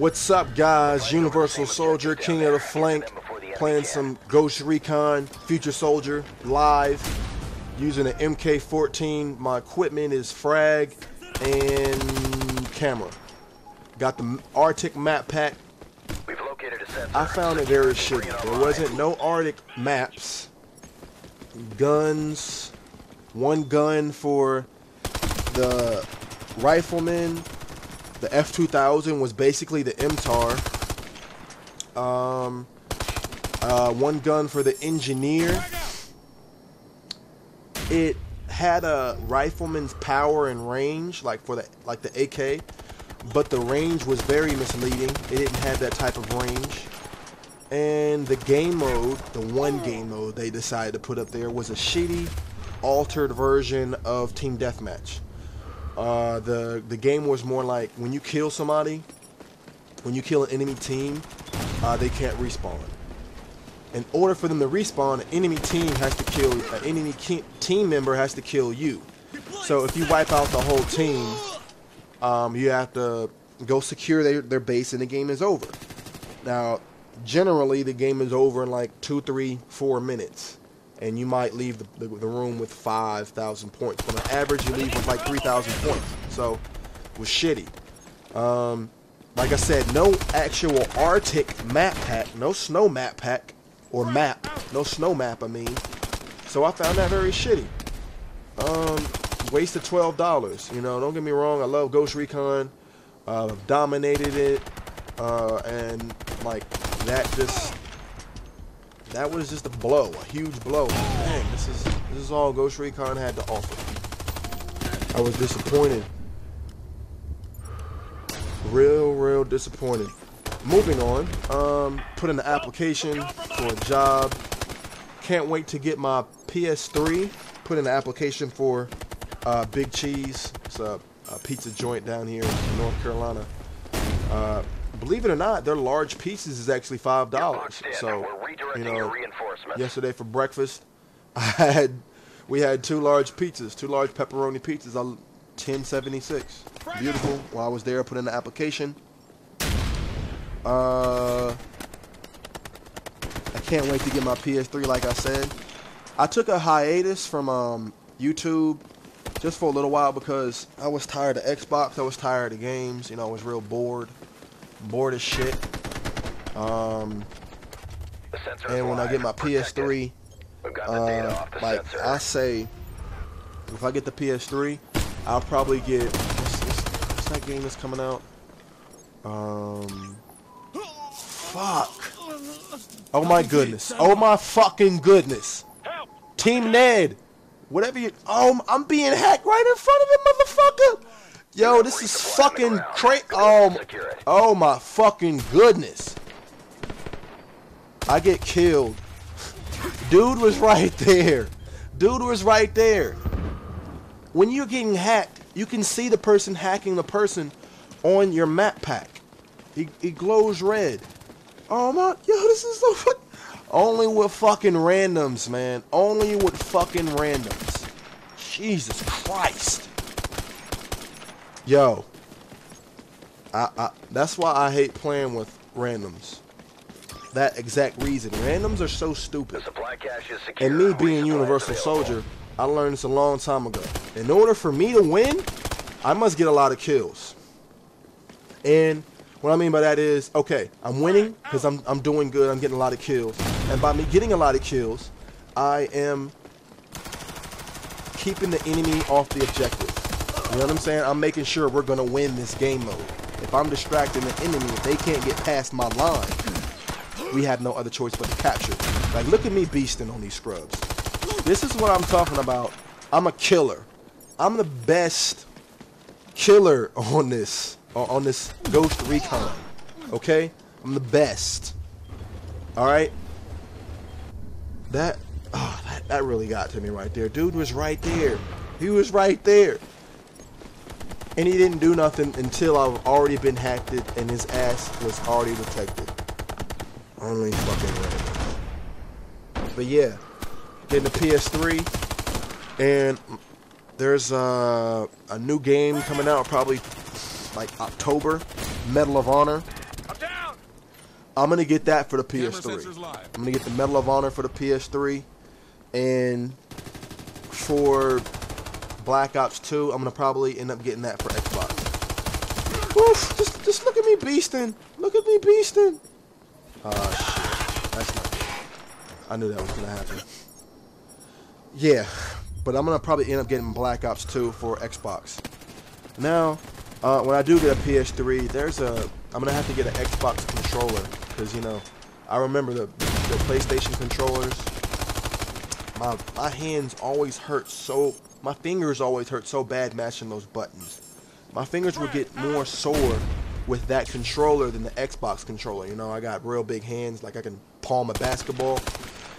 What's up, guys? Universal Soldier, King of the Flank, playing some GhostRecon, FutureSoldier, live, using an MK14. My equipment is frag and camera. Got the Arctic map pack. I found it very shitty. There wasn't no Arctic maps. Guns. One gun for the rifleman. The F2000 was basically the MTAR. One gun for the engineer. It had a rifleman's power and range, like for the AK, but the range was very misleading. It didn't have that type of range. And the game mode, the one game mode they decided to put up there, was a shitty, altered version of Team Deathmatch. The game was more like when you kill somebody, when you kill an enemy team, they can't respawn. In order for them to respawn, an enemy team member has to kill you. So if you wipe out the whole team, you have to go secure their base, and the game is over. Now, generally, the game is over in like 2, 3, 4 minutes. And you might leave the room with 5,000 points. But on average, you leave with like 3,000 points. So, it was shitty. Like I said, no actual Arctic map pack. No snow map pack. Or map. No snow map, I mean. So, I found that very shitty. Wasted $12. You know, don't get me wrong. I love GhostRecon. Dominated it. And, like, that was just a blow, a huge blow. Man, this is all GhostRecon had to offer. I was disappointed. Real disappointed. Moving on, put in the application for a job. Can't wait to get my PS3. Put in the application for Big Cheese. It's a pizza joint down here in North Carolina. Believe it or not, their large pizzas is actually $5. So, you know, yesterday for breakfast, we had 2 large pizzas, 2 large pepperoni pizzas, $10.76. Beautiful. While I was there, I put in the application. I can't wait to get my PS3, like I said. I took a hiatus from YouTube just for a little while because I was tired of Xbox. I was tired of games. You know, I was real bored. Bored as shit. And when I get my PS3, like I say, if I get the PS3, I'll probably get what's that game that's coming out? Fuck. Oh my goodness. Oh my fucking goodness. Team Ned. Whatever you. Oh, I'm being hacked right in front of him, motherfucker. Yo, this is fucking crazy. Oh my fucking goodness. I get killed. Dude was right there. Dude was right there. When you're getting hacked, you can see the person hacking the person on your map pack. He glows red. Oh my, yo, this is so fucking. Only with fucking randoms, man. Only with fucking randoms. Jesus Christ. Yo, that's why I hate playing with randoms. That exact reason. Randoms are so stupid. And me being Universal Soldier, I learned this a long time ago. In order for me to win, I must get a lot of kills. And what I mean by that is, okay, I'm winning because I'm doing good. I'm getting a lot of kills. And by me getting a lot of kills, I am keeping the enemy off the objective. You know what I'm saying? I'm making sure we're going to win this game mode. If I'm distracting the enemy, if they can't get past my line, we have no other choice but to capture. Like, look at me beasting on these scrubs. This is what I'm talking about. I'm a killer. I'm the best killer on this GhostRecon. Okay? I'm the best. Alright? That really got to me right there. Dude was right there. He was right there. And he didn't do nothing until I've already been hacked and his ass was already detected. Only fucking random. But yeah, getting the PS3, and there's a new game coming out probably like October, Medal of Honor. I'm going to get that for the PS3. I'm going to get the Medal of Honor for the PS3. And for Black Ops 2, I'm going to probably end up getting that for Xbox. Oof, just look at me beasting. Look at me beasting. Oh, shit. That's not good. I knew that was going to happen. Yeah, but I'm going to probably end up getting Black Ops 2 for Xbox. Now, when I do get a PS3, I'm going to have to get an Xbox controller. Because, you know, I remember the PlayStation controllers. My hands always hurt so... My fingers always hurt so bad mashing those buttons. My fingers would get more sore with that controller than the Xbox controller. You know, I got real big hands, like I can palm a basketball.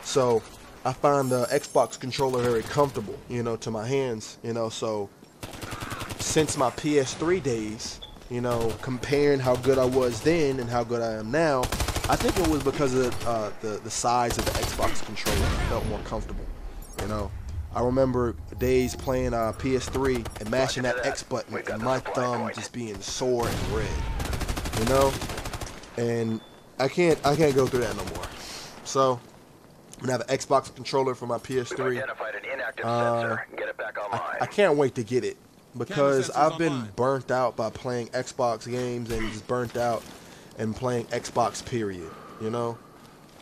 So I find the Xbox controller very comfortable, you know, to my hands. You know, so since my PS3 days, you know, comparing how good I was then and how good I am now, I think it was because of the size of the Xbox controller. I felt more comfortable, you know. I remember days playing PS3 and mashing that X button and my thumb just being sore and red, you know. And I can't go through that no more. So I'm gonna have an Xbox controller for my PS3. I can't wait to get it because I've been burnt out by playing Xbox games and just burnt out and playing Xbox period. You know,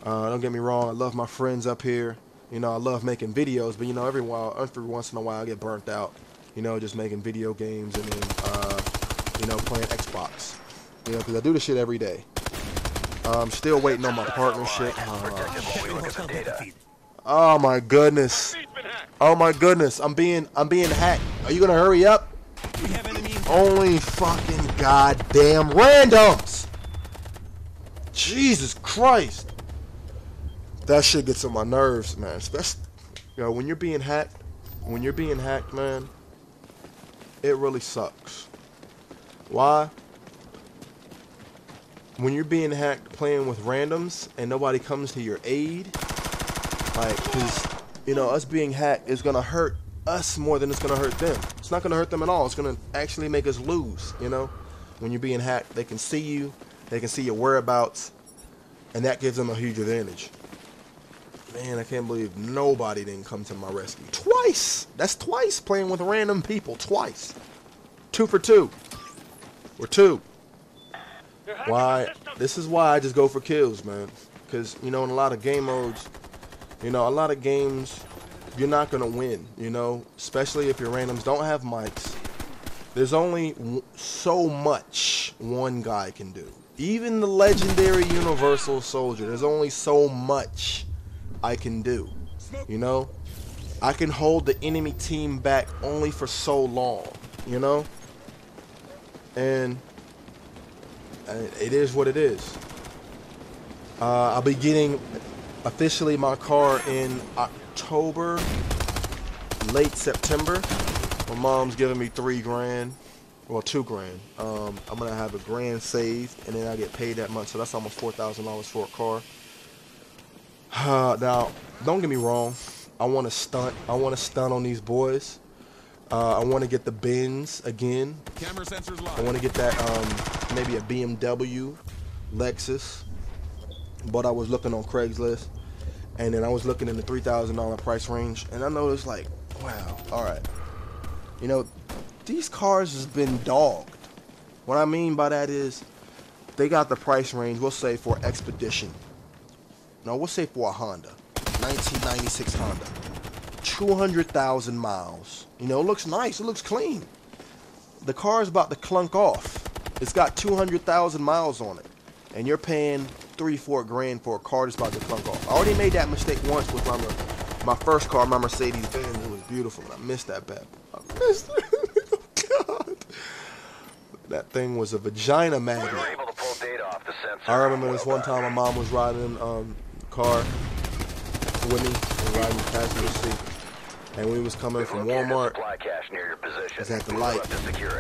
don't get me wrong. I love my friends up here. You know, I love making videos, but you know, every once in a while I get burnt out. You know, just making video games and then you know, playing Xbox. You know, because I do this shit every day. I'm still waiting on my partnership. Oh my goodness. Oh my goodness. I'm being hacked. Are you gonna hurry up? Only fucking goddamn randoms. Jesus Christ. That shit gets on my nerves, man. Especially, you know, when you're being hacked, man, it really sucks. Why? When you're being hacked playing with randoms and nobody comes to your aid, like, because, you know, us being hacked is going to hurt us more than it's going to hurt them. It's not going to hurt them at all. It's going to actually make us lose, you know. When you're being hacked, they can see you, they can see your whereabouts, and that gives them a huge advantage. Man, I can't believe nobody didn't come to my rescue. Twice! That's twice playing with random people. Twice. 2 for 2. We're 2. Why? This is why I just go for kills, man. Because, you know, in a lot of game modes, you know, a lot of games, you're not going to win, you know. Especially if your randoms don't have mics. There's only so much one guy can do. Even the legendary Universal Soldier, there's only so much I can do, you know. I can hold the enemy team back only for so long, you know. And it is what it is. I'll be getting officially my car in October, late September. My mom's giving me $3 grand, well, $2 grand. I'm gonna have $1 saved, and then I get paid that month, so that's almost $4,000 for a car. Now, don't get me wrong. I want to stunt. I want to stunt on these boys. I want to get the Benz again. Camera sensors live. I want to get that maybe a BMW, Lexus. But I was looking on Craigslist, and then I was looking in the $3,000 price range, and I noticed, like, wow, all right. You know, these cars has been dogged. What I mean by that is, they got the price range. We'll say for Expedition. No, we'll say for a Honda, 1996 Honda, 200,000 miles. You know, it looks nice, it looks clean. The car is about to clunk off. It's got 200,000 miles on it, and you're paying $3-4 grand for a car that's about to clunk off. I already made that mistake once with my first car, my Mercedes-Benz. It was beautiful, and I missed that bad. I missed it. Oh, God. That thing was a vagina magnet. I remember this one time my mom was riding car with me and riding the passenger seat, and we was coming from Walmart. I was at the light.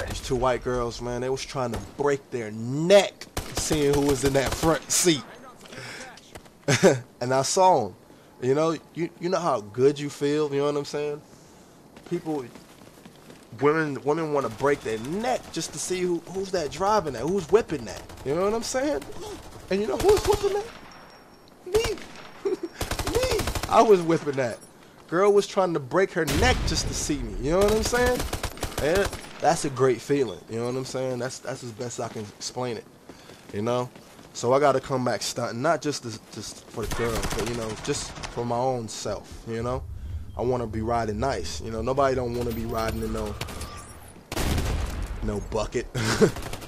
These 2 white girls, man, they was trying to break their neck seeing who was in that front seat. And I saw them. You know, you know how good you feel. You know what I'm saying? Women want to break their neck just to see who's that driving that, who's whipping that. You know what I'm saying? And you know who was whipping that? Me. Me. I was whipping that. Girl was trying to break her neck just to see me. You know what I'm saying? And that's a great feeling. You know what I'm saying? That's as best I can explain it. You know? So I got to come back stunting, not just for the girl, but, you know, just for my own self, you know? I want to be riding nice. You know, nobody don't want to be riding in no bucket,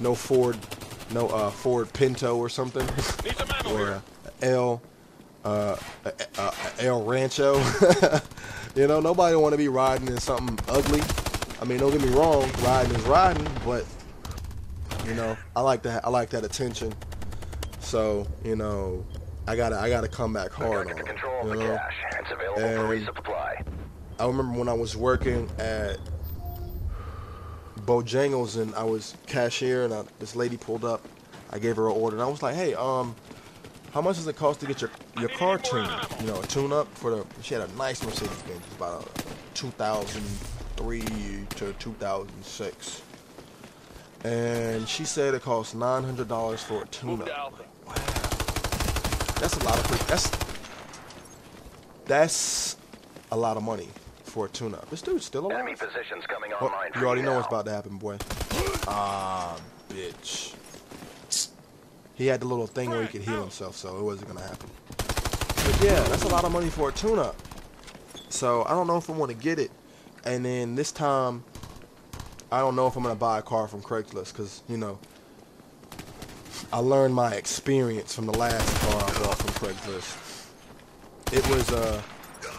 no Ford Pinto or something, or El Rancho. You know, nobody want to be riding in something ugly. I mean, don't get me wrong, riding is riding, but you know, I like that attention. So, you know, I gotta come back hard on it. You know? And I remember when I was working at Bojangles and I was cashier, and this lady pulled up. I gave her an order, and I was like, "Hey, how much does it cost to get your car tuned? You know, a tune-up for the." She had a nice Mercedes Benz, about 2003 to 2006, and she said it cost $900 for a tune-up. Like, wow, that's a lot of that's a lot of money for a tune-up. This dude's still alive. Enemy positions coming online. You already know what's about to happen, boy. Ah, bitch. He had the little thing where he could heal himself, so it wasn't gonna happen. But yeah, that's a lot of money for a tune-up. So I don't know if I want to get it. And then this time, I don't know if I'm gonna buy a car from Craigslist, because you know, I learned my experience from the last car I bought from Craigslist. It was a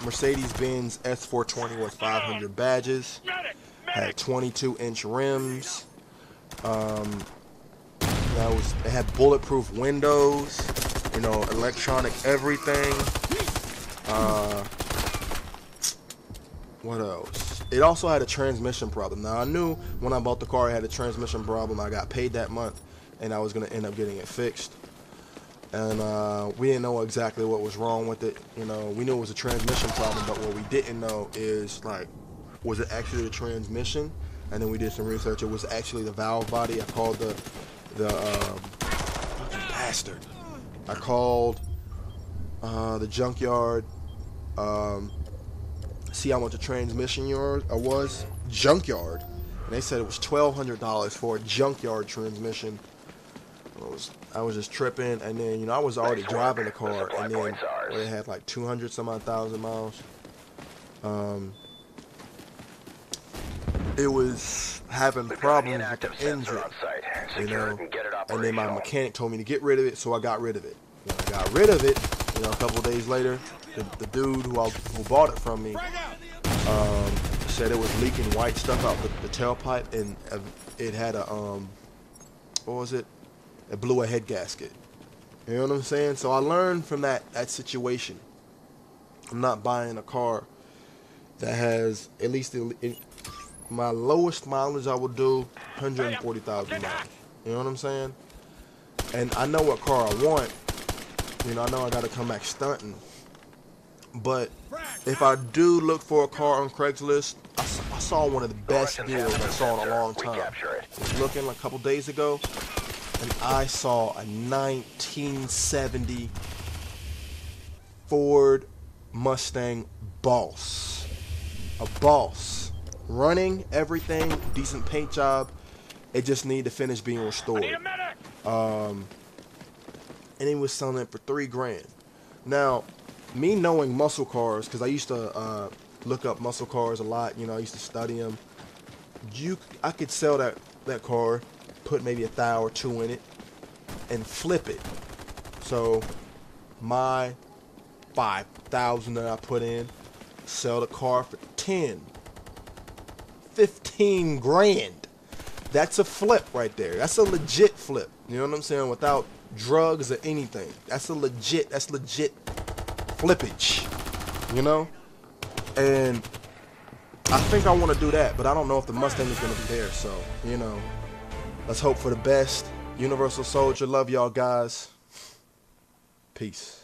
Mercedes-Benz S420 with 500 badges, had 22-inch rims. It had bulletproof windows, you know, electronic everything. What else? It also had a transmission problem. Now I knew when I bought the car it had a transmission problem. I got paid that month, and I was gonna end up getting it fixed. And we didn't know exactly what was wrong with it. You know, we knew it was a transmission problem, but what we didn't know is, like, was it actually the transmission? And then we did some research. It was actually the valve body. I called the fucking bastard. I called the junkyard. See how much a transmission yard was? Junkyard. And they said it was $1,200 for a junkyard transmission. I was just tripping, and then, you know, I was already driving the car, and then it had like 200 some odd thousand miles. It was having problems with the engine, you know, and then my mechanic told me to get rid of it, so I got rid of it. When I got rid of it, you know, a couple of days later, the dude who bought it from me said it was leaking white stuff out the tailpipe, and it had a what was it? It blew a head gasket. You know what I'm saying? So I learned from that situation. I'm not buying a car that has, at least my lowest mileage I would do 140,000 miles. You know what I'm saying? And I know what car I want. You know, I know I got to come back stunting. But if I do look for a car on Craigslist, I saw one of the best deals I saw in a long time. I was looking like a couple days ago, and I saw a 1970 Ford Mustang Boss. A Boss. Running, everything, decent paint job. It just needed to finish being restored. And he was selling it for $3 grand. Now, me knowing muscle cars, because I used to look up muscle cars a lot, you know, I used to study them. I could sell that car, put maybe $1,000 or $2,000 in it, and flip it. So my $5,000 that I put in, sell the car for 10, 15 grand. That's a flip right there. That's a legit flip. You know what I'm saying? Without drugs or anything. That's legit flippage. You know? And I think I want to do that, but I don't know if the Mustang is going to be there. So, you know, let's hope for the best. Universal Soldier, love y'all guys. Peace.